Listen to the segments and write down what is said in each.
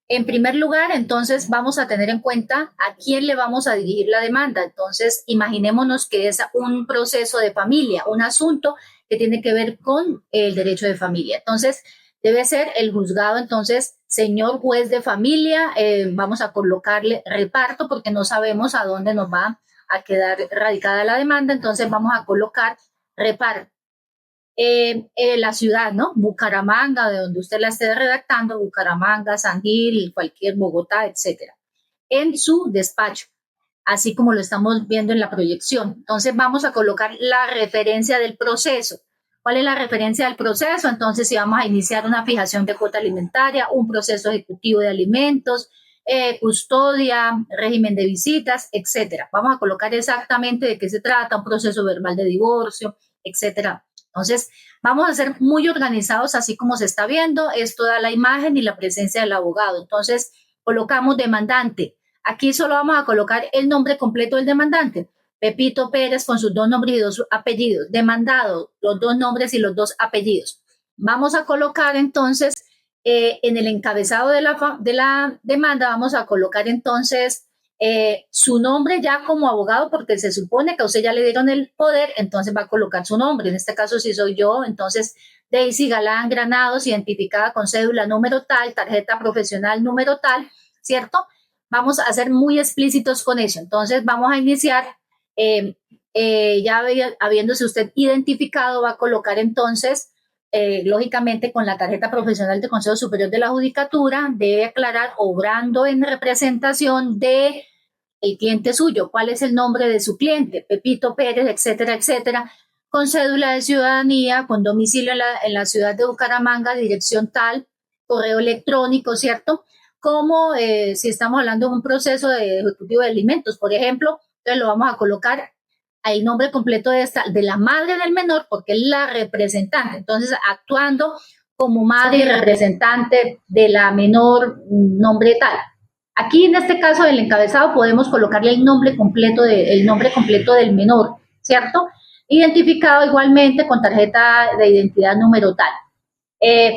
En primer lugar, entonces vamos a tener en cuenta a quién le vamos a dirigir la demanda. Entonces, imaginémonos que es un proceso de familia, un asunto que tiene que ver con el derecho de familia. Entonces, debe ser el juzgado, entonces, señor juez de familia, vamos a colocarle reparto porque no sabemos a dónde nos va a quedar radicada la demanda, entonces vamos a colocar reparto. La ciudad, ¿no? Bucaramanga, de donde usted la esté redactando, Bucaramanga, San Gil, cualquier Bogotá, etcétera, en su despacho, así como lo estamos viendo en la proyección. Entonces vamos a colocar la referencia del proceso. ¿Cuál es la referencia del proceso? Entonces, si vamos a iniciar una fijación de cuota alimentaria, un proceso ejecutivo de alimentos, custodia, régimen de visitas, etcétera. Vamos a colocar exactamente de qué se trata, un proceso verbal de divorcio, etcétera. Entonces, vamos a ser muy organizados, así como se está viendo. Esto da la imagen y la presencia del abogado. Entonces, colocamos demandante. Aquí solo vamos a colocar el nombre completo del demandante. Pepito Pérez con sus dos nombres y dos apellidos. Demandado, los dos nombres y los dos apellidos. Vamos a colocar entonces en el encabezado de la demanda, vamos a colocar entonces su nombre ya como abogado, porque se supone que a usted ya le dieron el poder, entonces va a colocar su nombre. En este caso, si soy yo, entonces Daisy Galán Granados, identificada con cédula número tal, tarjeta profesional número tal, ¿cierto? Vamos a ser muy explícitos con eso. Entonces, vamos a iniciar, ya habiéndose usted identificado, va a colocar entonces, lógicamente, con la tarjeta profesional del Consejo Superior de la Judicatura, debe aclarar, obrando en representación de el cliente suyo, cuál es el nombre de su cliente, Pepito Pérez, etcétera, etcétera, con cédula de ciudadanía, con domicilio en la ciudad de Bucaramanga, dirección tal, correo electrónico, ¿cierto? Como si estamos hablando de un proceso de ejecutivo de alimentos, por ejemplo, entonces lo vamos a colocar el nombre completo de la madre del menor, porque es la representante, entonces actuando como madre y representante de la menor, nombre tal. Aquí en este caso del encabezado podemos colocarle el nombre completo del menor, ¿cierto? Identificado igualmente con tarjeta de identidad número tal.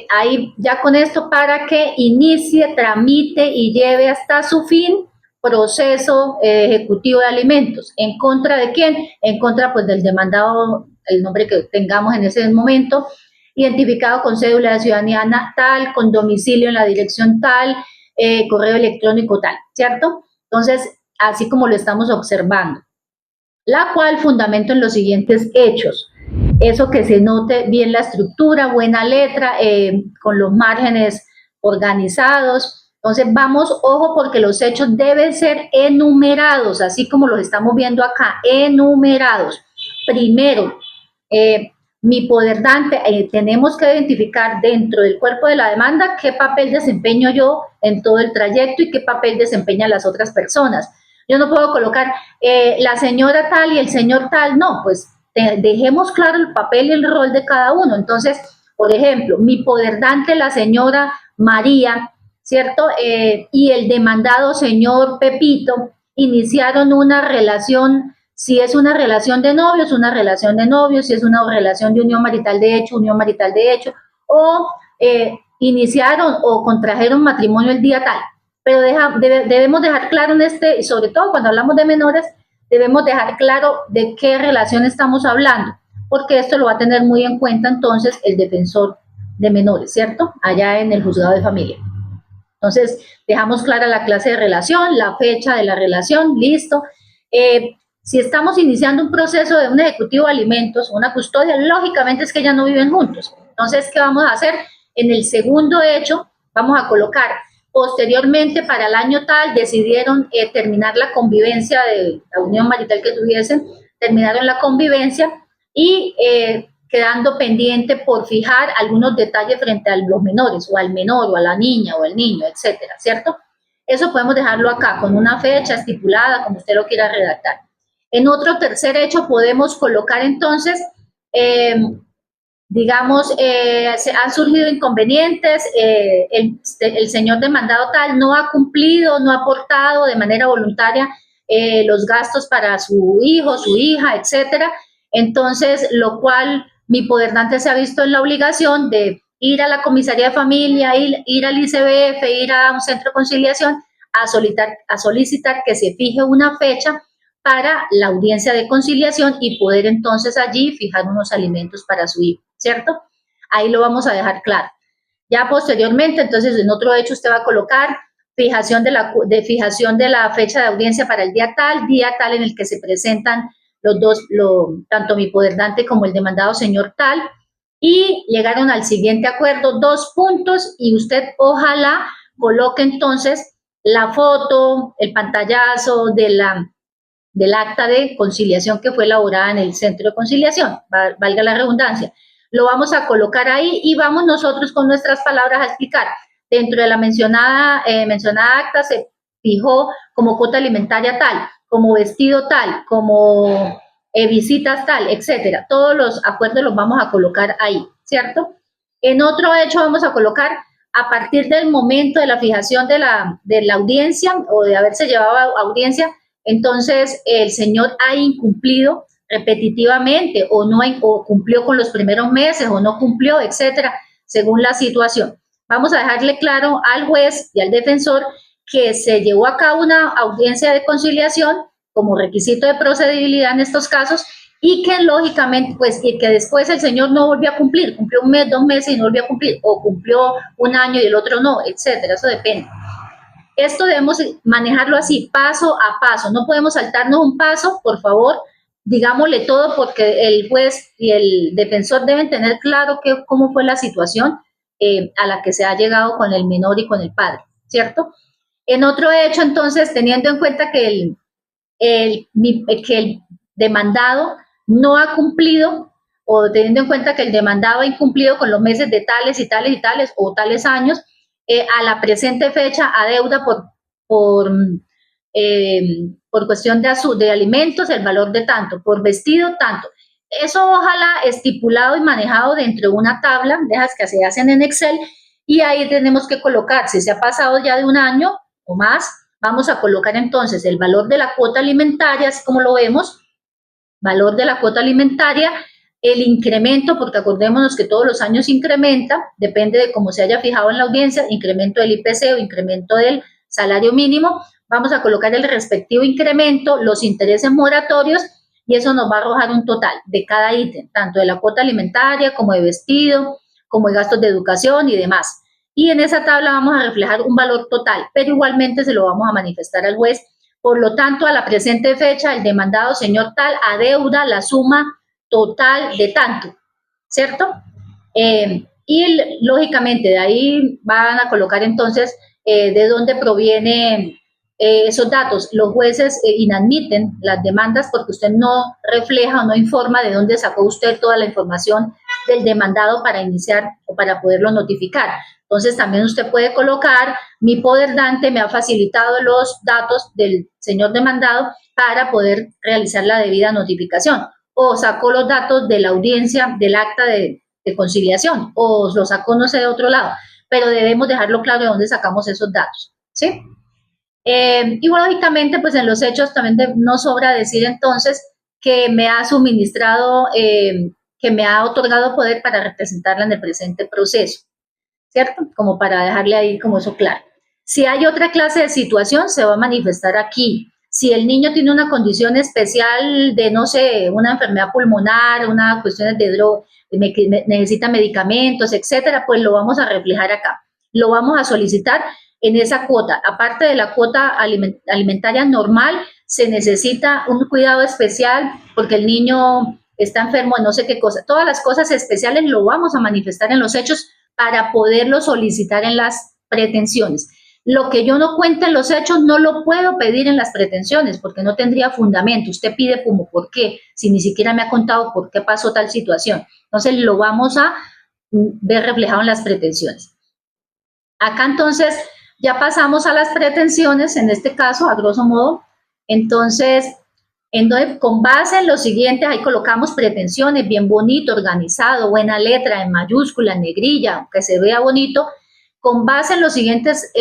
Ahí ya con esto para que inicie, tramite y lleve hasta su fin proceso ejecutivo de alimentos. ¿En contra de quién? En contra pues del demandado, el nombre que tengamos en ese momento, identificado con cédula de ciudadanía tal, con domicilio en la dirección tal, correo electrónico tal, ¿cierto? Entonces, así como lo estamos observando, la cual fundamento en los siguientes hechos. Eso que se note bien la estructura, buena letra, con los márgenes organizados. Entonces vamos, ojo, porque los hechos deben ser enumerados, así como los estamos viendo acá, enumerados. Primero, mi poder dante, tenemos que identificar dentro del cuerpo de la demanda qué papel desempeño yo en todo el trayecto y qué papel desempeñan las otras personas. Yo no puedo colocar la señora tal y el señor tal, no, pues dejemos claro el papel y el rol de cada uno. Entonces, por ejemplo, mi poderdante, la señora María, ¿cierto? Y el demandado señor Pepito iniciaron una relación, si es una relación de novios, una relación de novios, si es una relación de unión marital de hecho, o iniciaron o contrajeron matrimonio el día tal. Pero debemos dejar claro en este, y sobre todo cuando hablamos de menores, debemos dejar claro de qué relación estamos hablando, porque esto lo va a tener muy en cuenta entonces el defensor de menores, ¿cierto? Allá en el juzgado de familia. Entonces, dejamos clara la clase de relación, la fecha de la relación, listo. Si estamos iniciando un proceso de un ejecutivo de alimentos, una custodia, lógicamente es que ya no viven juntos. Entonces, ¿qué vamos a hacer? En el segundo hecho, vamos a colocar posteriormente, para el año tal, decidieron terminar la convivencia de la unión marital que tuviesen, terminaron la convivencia y quedando pendiente por fijar algunos detalles frente a los menores, o al menor, o a la niña, o al niño, etcétera, ¿cierto? Eso podemos dejarlo acá, con una fecha estipulada, como usted lo quiera redactar. En otro tercer hecho podemos colocar entonces, digamos, se han surgido inconvenientes, el señor demandado tal no ha cumplido, no ha aportado de manera voluntaria los gastos para su hijo, su hija, etcétera. Entonces, lo cual mi poderdante se ha visto en la obligación de ir a la comisaría de familia, ir al ICBF, ir a un centro de conciliación a solicitar que se fije una fecha para la audiencia de conciliación y poder entonces allí fijar unos alimentos para su hijo, ¿cierto? Ahí lo vamos a dejar claro. Ya posteriormente, entonces en otro hecho usted va a colocar fijación de la fecha de audiencia para el día tal en el que se presentan los dos, tanto mi poderdante como el demandado señor tal, y llegaron al siguiente acuerdo, 2 puntos, y usted ojalá coloque entonces la foto, el pantallazo del acta de conciliación que fue elaborada en el centro de conciliación, valga la redundancia. Lo vamos a colocar ahí y vamos nosotros con nuestras palabras a explicar. Dentro de la mencionada acta se fijó como cuota alimentaria tal, como vestido tal, como visitas tal, etcétera. Todos los acuerdos los vamos a colocar ahí, ¿cierto? En otro hecho vamos a colocar a partir del momento de la fijación de la audiencia o de haberse llevado a audiencia, entonces el señor ha incumplido repetitivamente o no o cumplió con los primeros meses o no cumplió, etcétera, según la situación. Vamos a dejarle claro al juez y al defensor que se llevó a cabo una audiencia de conciliación como requisito de procedibilidad en estos casos y que lógicamente, pues, y que después el señor no volvió a cumplir, cumplió 1 mes, 2 meses y no volvió a cumplir, o cumplió 1 año y el otro no, etcétera, eso depende. Esto debemos manejarlo así, paso a paso, no podemos saltarnos un paso, por favor, digámosle todo porque el juez y el defensor deben tener claro cómo fue la situación a la que se ha llegado con el menor y con el padre, ¿cierto? En otro hecho, entonces, teniendo en cuenta que el demandado no ha cumplido o teniendo en cuenta que el demandado ha incumplido con los meses de tales y tales y tales o tales años, a la presente fecha adeuda por cuestión de alimentos el valor de tanto, por vestido tanto. Eso ojalá estipulado y manejado dentro de una tabla de esas que se hacen en Excel y ahí tenemos que colocar, si se ha pasado ya de 1 año o más, vamos a colocar entonces el valor de la cuota alimentaria, así como lo vemos, valor de la cuota alimentaria, el incremento, porque acordémonos que todos los años incrementa, depende de cómo se haya fijado en la audiencia, incremento del IPC o incremento del salario mínimo, vamos a colocar el respectivo incremento, los intereses moratorios, y eso nos va a arrojar un total de cada ítem, tanto de la cuota alimentaria como de vestido, como de gastos de educación y demás. Y en esa tabla vamos a reflejar un valor total, pero igualmente se lo vamos a manifestar al juez. Por lo tanto, a la presente fecha, el demandado señor tal adeuda la suma total de tanto, ¿cierto? Y lógicamente de ahí van a colocar entonces de dónde provienen esos datos. Los jueces inadmiten las demandas porque usted no refleja o no informa de dónde sacó usted toda la información del demandado para iniciar o para poderlo notificar. Entonces también usted puede colocar, mi poderdante me ha facilitado los datos del señor demandado para poder realizar la debida notificación, o sacó los datos de la audiencia del acta de conciliación, o lo sacó no sé de otro lado, pero debemos dejarlo claro de dónde sacamos esos datos, ¿sí? Y lógicamente, pues en los hechos también no sobra decir entonces que me ha suministrado, que me ha otorgado poder para representarla en el presente proceso, ¿cierto? Como para dejarle ahí como eso claro. Si hay otra clase de situación, se va a manifestar aquí. Si el niño tiene una condición especial de, no sé, una enfermedad pulmonar, una cuestión de droga, necesita medicamentos, etcétera, pues lo vamos a reflejar acá. Lo vamos a solicitar en esa cuota. Aparte de la cuota alimentaria normal, se necesita un cuidado especial porque el niño está enfermo de no sé qué cosa. Todas las cosas especiales lo vamos a manifestar en los hechos para poderlo solicitar en las pretensiones. Lo que yo no cuente en los hechos no lo puedo pedir en las pretensiones porque no tendría fundamento. Usted pide como por qué, si ni siquiera me ha contado por qué pasó tal situación. Entonces lo vamos a ver reflejado en las pretensiones. Acá entonces ya pasamos a las pretensiones, en este caso, a grosso modo. Entonces, con base en lo siguiente, ahí colocamos pretensiones, bien bonito, organizado, buena letra, en mayúscula, en negrilla, que se vea bonito. Con base en los siguientes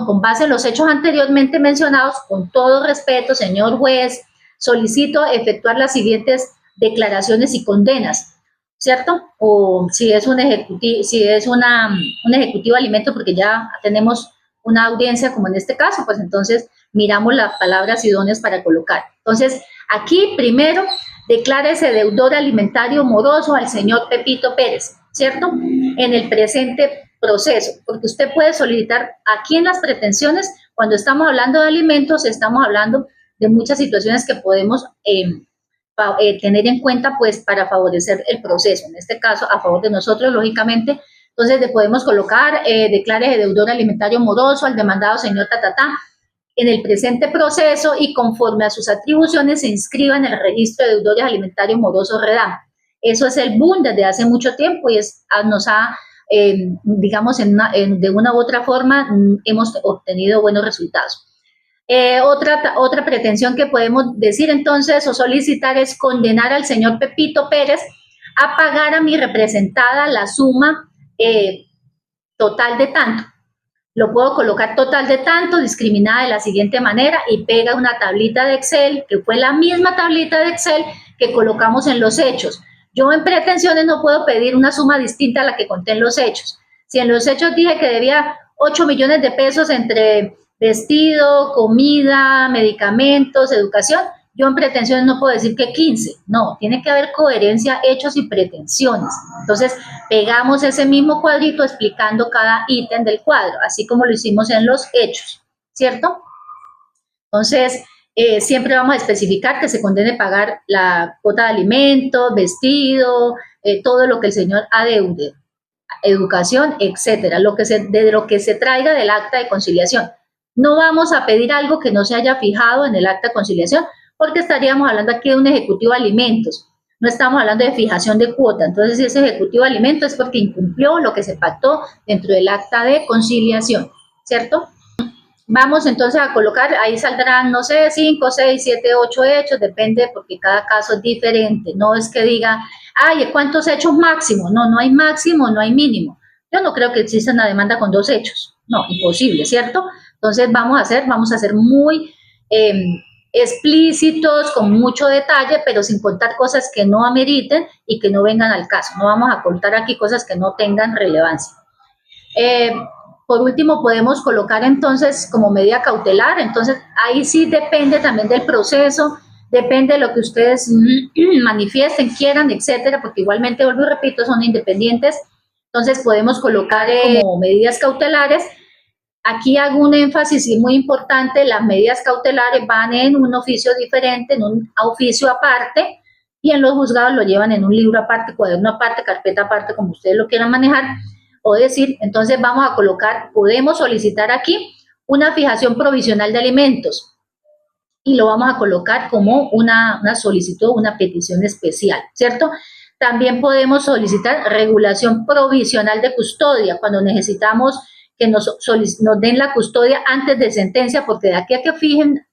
con base en los hechos anteriormente mencionados, con todo respeto, señor juez, solicito efectuar las siguientes declaraciones y condenas. ¿cierto? O si es un ejecutivo, si es un ejecutivo de alimentos, porque ya tenemos una audiencia como en este caso, pues entonces miramos las palabras idóneas para colocar. Entonces, aquí primero, declárese deudor alimentario moroso al señor Pepito Pérez, ¿cierto? En el presente proceso, porque usted puede solicitar aquí en las pretensiones, cuando estamos hablando de alimentos, estamos hablando de muchas situaciones que podemos tener en cuenta pues para favorecer el proceso, en este caso a favor de nosotros, lógicamente. Entonces le podemos colocar, declare deudor alimentario moroso al demandado señor Tatatá en el presente proceso y conforme a sus atribuciones se inscriba en el registro de deudores alimentarios morosos REDAM. Eso es el boom desde hace mucho tiempo y nos ha, digamos, de una u otra forma, hemos obtenido buenos resultados. Otra pretensión que podemos decir entonces o solicitar es condenar al señor Pepito Pérez a pagar a mi representada la suma total de tanto. Lo puedo colocar total de tanto, discriminada de la siguiente manera y pega una tablita de Excel, que fue la misma tablita de Excel que colocamos en los hechos. Yo en pretensiones no puedo pedir una suma distinta a la que conté en los hechos. Si en los hechos dije que debía 8 millones de pesos entre vestido, comida, medicamentos, educación, yo en pretensiones no puedo decir que 15, no, tiene que haber coherencia, hechos y pretensiones. Entonces, pegamos ese mismo cuadrito explicando cada ítem del cuadro, así como lo hicimos en los hechos, ¿cierto? Entonces, siempre vamos a especificar que se condene pagar la cuota de alimentos, vestido, todo lo que el señor adeude, educación, etcétera, de lo que se traiga del acta de conciliación. No vamos a pedir algo que no se haya fijado en el acta de conciliación, porque estaríamos hablando aquí de un ejecutivo de alimentos, no estamos hablando de fijación de cuota. Entonces, si ese ejecutivo de alimentos es porque incumplió lo que se pactó dentro del acta de conciliación, ¿cierto? Vamos entonces a colocar, ahí saldrán, no sé, 5, 6, 7, 8 hechos, depende porque cada caso es diferente. No es que diga, ay, ¿cuántos hechos máximo? No, no hay máximo, no hay mínimo. Yo no creo que exista una demanda con 2 hechos. No, imposible, ¿cierto? Entonces vamos a ser muy explícitos, con mucho detalle, pero sin contar cosas que no ameriten y que no vengan al caso. No vamos a contar aquí cosas que no tengan relevancia. Por último, podemos colocar entonces como medida cautelar. Entonces, ahí sí depende también del proceso, depende de lo que ustedes manifiesten, quieran, etcétera, porque igualmente, vuelvo y repito, son independientes. Entonces, podemos colocar como medidas cautelares. Aquí hago un énfasis muy importante, las medidas cautelares van en un oficio diferente, en un oficio aparte, y en los juzgados lo llevan en un libro aparte, cuaderno aparte, carpeta aparte, como ustedes lo quieran manejar o decir. Entonces vamos a colocar, podemos solicitar aquí una fijación provisional de alimentos y lo vamos a colocar como una solicitud, una petición especial, ¿cierto? También podemos solicitar regulación provisional de custodia cuando necesitamos que nos den la custodia antes de sentencia, porque de aquí a que fijen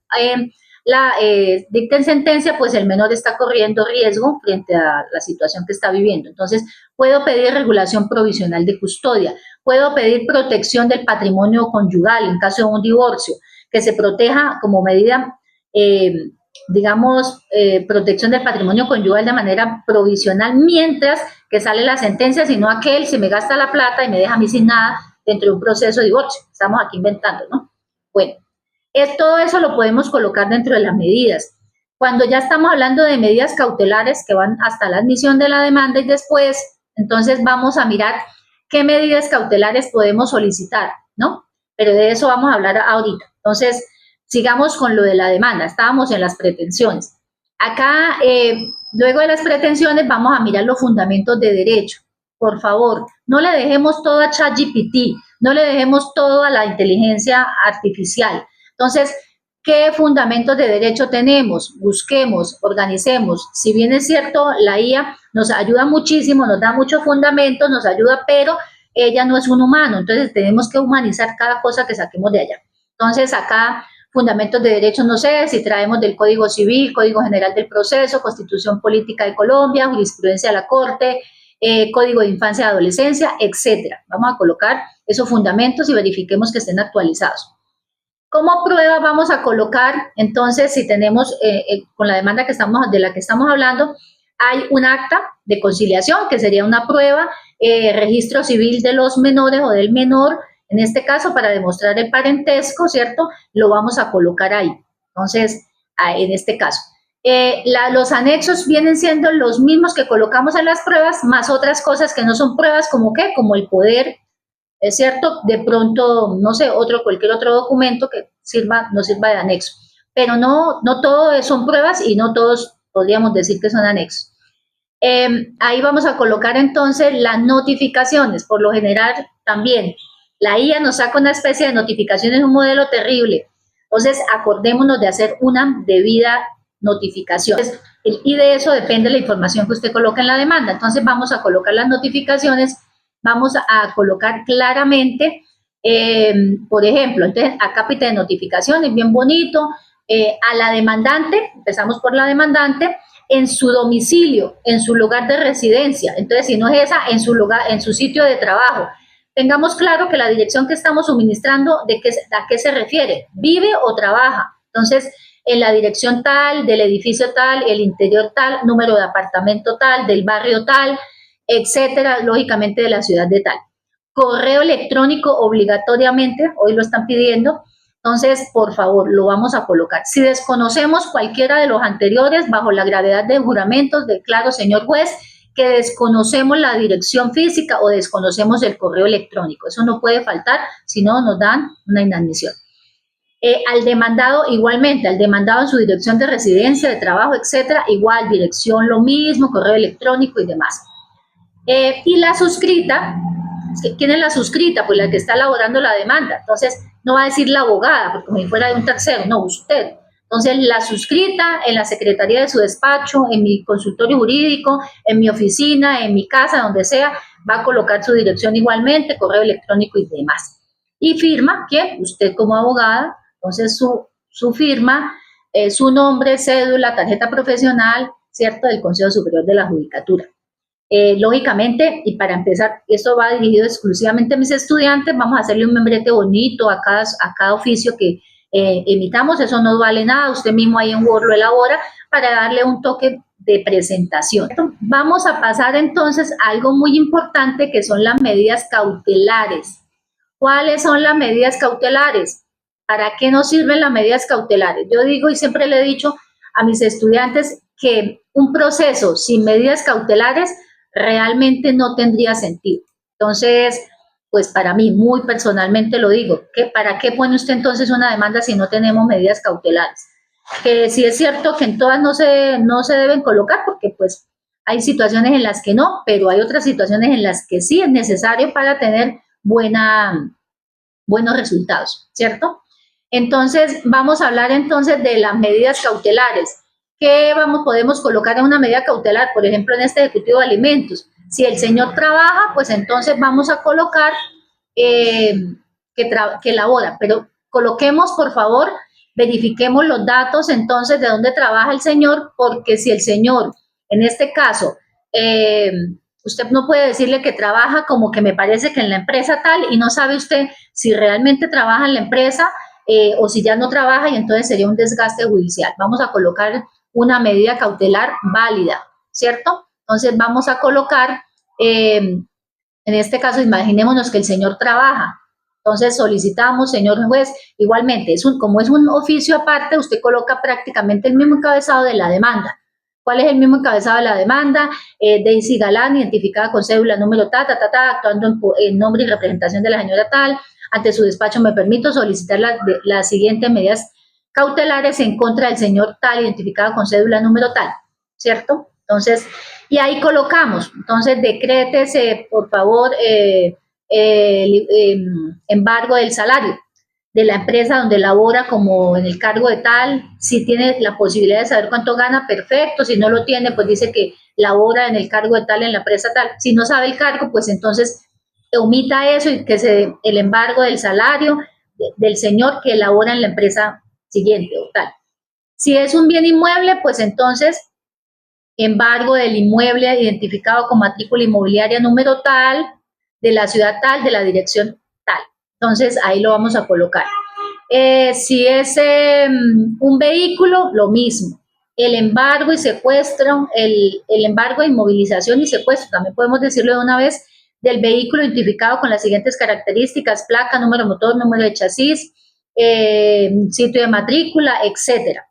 dicten sentencia, pues el menor está corriendo riesgo frente a la situación que está viviendo. Entonces, puedo pedir regulación provisional de custodia, puedo pedir protección del patrimonio conyugal en caso de un divorcio, que se proteja como medida, protección del patrimonio conyugal de manera provisional mientras que sale la sentencia, sino aquel se me gasta la plata y me deja a mí sin nada dentro de un proceso de divorcio. Estamos aquí inventando, ¿no? Bueno, todo eso lo podemos colocar dentro de las medidas. Cuando ya estamos hablando de medidas cautelares que van hasta la admisión de la demanda y después, entonces vamos a mirar qué medidas cautelares podemos solicitar, ¿no? Pero de eso vamos a hablar ahorita. Entonces, sigamos con lo de la demanda. Estábamos en las pretensiones. Acá, luego de las pretensiones, vamos a mirar los fundamentos de derecho. Por favor, no le dejemos todo a ChatGPT, no le dejemos todo a la inteligencia artificial. Entonces, ¿qué fundamentos de derecho tenemos? Busquemos, organicemos. Si bien es cierto, la IA nos ayuda muchísimo, nos da muchos fundamentos, nos ayuda, pero ella no es un humano. Entonces, tenemos que humanizar cada cosa que saquemos de allá. Entonces, acá, fundamentos de derecho, no sé, si traemos del Código Civil, Código General del Proceso, Constitución Política de Colombia, Jurisprudencia de la Corte, Código de Infancia y Adolescencia, etcétera. Vamos a colocar esos fundamentos y verifiquemos que estén actualizados. Como prueba vamos a colocar, entonces, si tenemos con la demanda de la que estamos hablando, hay un acta de conciliación, que sería una prueba, registro civil de los menores o del menor, en este caso, para demostrar el parentesco, ¿cierto? Lo vamos a colocar ahí. Entonces, en este caso. Los anexos vienen siendo los mismos que colocamos en las pruebas, más otras cosas que no son pruebas, como qué, como el poder, es cierto, de pronto, no sé, cualquier otro documento que nos sirva de anexo. Pero no todo son pruebas y no todos podríamos decir que son anexos. Ahí vamos a colocar entonces las notificaciones. Por lo general también la IA nos saca una especie de notificaciones, un modelo terrible. Entonces acordémonos de hacer una debida notificación. Y de eso depende la información que usted coloque en la demanda. Entonces vamos a colocar las notificaciones, vamos a colocar claramente, por ejemplo, entonces acápite de notificaciones, bien bonito, a la demandante, empezamos por la demandante, en su domicilio, en su lugar de residencia. Entonces, si no es esa, en su lugar, en su sitio de trabajo. Tengamos claro que la dirección que estamos suministrando, ¿a qué se refiere? ¿Vive o trabaja? Entonces, en la dirección tal, del edificio tal, el interior tal, número de apartamento tal, del barrio tal, etcétera, lógicamente de la ciudad de tal. Correo electrónico obligatoriamente, hoy lo están pidiendo, entonces, por favor, lo vamos a colocar. Si desconocemos cualquiera de los anteriores, bajo la gravedad de juramentos, declaro, señor juez, que desconocemos la dirección física o desconocemos el correo electrónico. Eso no puede faltar, si no nos dan una inadmisión. Al demandado, igualmente, al demandado en su dirección de residencia, de trabajo, etcétera, igual, dirección lo mismo, correo electrónico y demás. Y la suscrita, ¿quién es la suscrita? Pues la que está elaborando la demanda. Entonces, no va a decir la abogada, porque como si fuera de un tercero, no, usted. Entonces, la suscrita en la secretaría de su despacho, en mi consultorio jurídico, en mi oficina, en mi casa, donde sea, va a colocar su dirección igualmente, correo electrónico y demás. Y firma, ¿quién? Usted como abogada. Entonces, su firma, su nombre, cédula, tarjeta profesional, ¿cierto?, del Consejo Superior de la Judicatura. Lógicamente, y para empezar, esto va dirigido exclusivamente a mis estudiantes, vamos a hacerle un membrete bonito a cada oficio que emitamos, eso no vale nada, usted mismo ahí en Word lo elabora para darle un toque de presentación. Vamos a pasar entonces a algo muy importante, que son las medidas cautelares. ¿Cuáles son las medidas cautelares? ¿Para qué nos sirven las medidas cautelares? Yo digo y siempre le he dicho a mis estudiantes que un proceso sin medidas cautelares realmente no tendría sentido. Entonces, pues para mí, muy personalmente lo digo, que ¿para qué pone usted entonces una demanda si no tenemos medidas cautelares? Que sí es cierto que en todas no se deben colocar, porque pues hay situaciones en las que no, pero hay otras situaciones en las que sí es necesario para tener buenos resultados, ¿cierto? Entonces, vamos a hablar entonces de las medidas cautelares. ¿Qué podemos colocar en una medida cautelar? Por ejemplo, en este ejecutivo de alimentos. Si el señor trabaja, pues entonces vamos a colocar que labora, pero coloquemos, por favor, verifiquemos los datos entonces de dónde trabaja el señor, porque si el señor, en este caso, usted no puede decirle que trabaja como que me parece que en la empresa tal y no sabe usted si realmente trabaja en la empresa o si ya no trabaja, y entonces sería un desgaste judicial. Vamos a colocar una medida cautelar válida, ¿cierto? Entonces vamos a colocar, en este caso, imaginémonos que el señor trabaja. Entonces solicitamos, señor juez, igualmente, como es un oficio aparte, usted coloca prácticamente el mismo encabezado de la demanda. ¿Cuál es el mismo encabezado de la demanda? Daisy Galán, identificada con cédula número actuando en nombre y representación de la señora tal. Ante su despacho me permito solicitar las siguientes medidas cautelares en contra del señor tal, identificado con cédula número tal, ¿cierto? Entonces, y ahí colocamos, entonces decrétese, por favor, embargo del salario de la empresa donde labora como en el cargo de tal. Si tiene la posibilidad de saber cuánto gana, perfecto. Si no lo tiene, pues dice que labora en el cargo de tal, en la empresa tal. Si no sabe el cargo, pues entonces omita eso y que el embargo del salario del señor que labora en la empresa siguiente o tal. Si es un bien inmueble, pues entonces embargo del inmueble identificado con matrícula inmobiliaria número tal, de la ciudad tal, de la dirección tal. Entonces ahí lo vamos a colocar. Si es un vehículo, lo mismo. el embargo y secuestro, el embargo, inmovilización y secuestro, también podemos decirlo de una vez, del vehículo identificado con las siguientes características: placa, número de motor, número de chasis, sitio de matrícula, etcétera.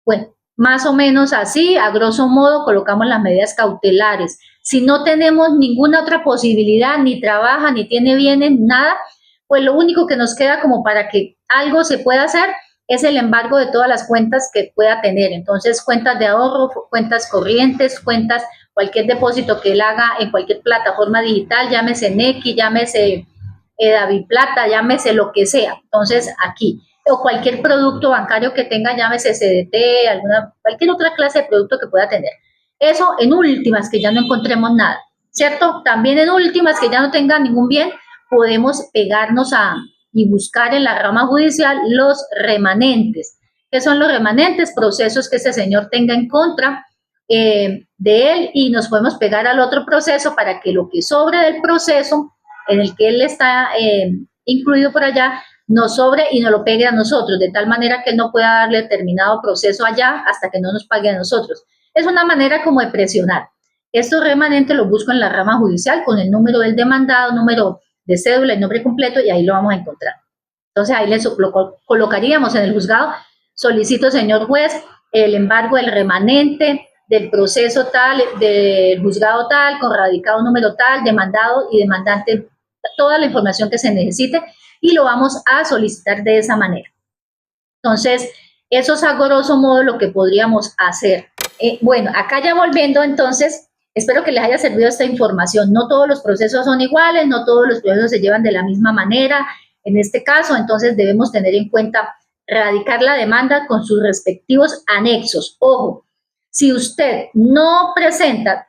Bueno, más o menos así, a grosso modo, colocamos las medidas cautelares. Si no tenemos ninguna otra posibilidad, ni trabaja, ni tiene bienes, nada, pues lo único que nos queda como para que algo se pueda hacer es el embargo de todas las cuentas que pueda tener. Entonces, cuentas de ahorro, cuentas corrientes, cuentas, cualquier depósito que él haga en cualquier plataforma digital, llámese Nequi, llámese David Plata, llámese lo que sea. Entonces, aquí o cualquier producto bancario que tenga, llámese CDT, cualquier otra clase de producto que pueda tener. Eso en últimas, que ya no encontremos nada, ¿cierto? También en últimas, que ya no tenga ningún bien, podemos pegarnos y buscar en la rama judicial los remanentes. ¿Qué son los remanentes? Procesos que ese señor tenga en contra de él, y nos podemos pegar al otro proceso para que lo que sobre del proceso en el que él está incluido por allá, nos sobre y nos lo pegue a nosotros, de tal manera que él no pueda darle determinado proceso allá hasta que no nos pague a nosotros. Es una manera como de presionar. Estos remanentes los busco en la rama judicial con el número del demandado, número de cédula y nombre completo, y ahí lo vamos a encontrar. Entonces ahí lo colocaríamos en el juzgado: solicito, señor juez, el embargo del remanente del proceso tal, del juzgado tal, con radicado número tal, demandado y demandante, toda la información que se necesite, y lo vamos a solicitar de esa manera. Entonces, eso es a grosso modo lo que podríamos hacer. Bueno, acá ya volviendo, entonces, espero que les haya servido esta información. No todos los procesos son iguales, no todos los procesos se llevan de la misma manera. En este caso, entonces, debemos tener en cuenta radicar la demanda con sus respectivos anexos. Ojo, si usted no presenta,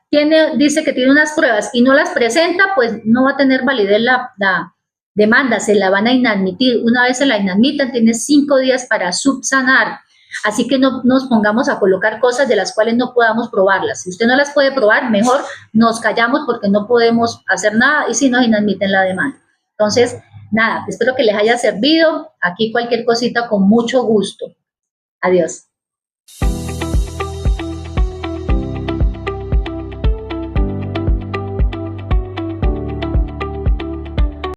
dice que tiene unas pruebas y no las presenta, pues no va a tener validez la demanda, se la van a inadmitir. Una vez se la inadmitan, tiene 5 días para subsanar. Así que no nos pongamos a colocar cosas de las cuales no podamos probarlas. Si usted no las puede probar, mejor nos callamos, porque no podemos hacer nada y si nos inadmiten la demanda. Entonces, nada, espero que les haya servido. Aquí cualquier cosita, con mucho gusto. Adiós.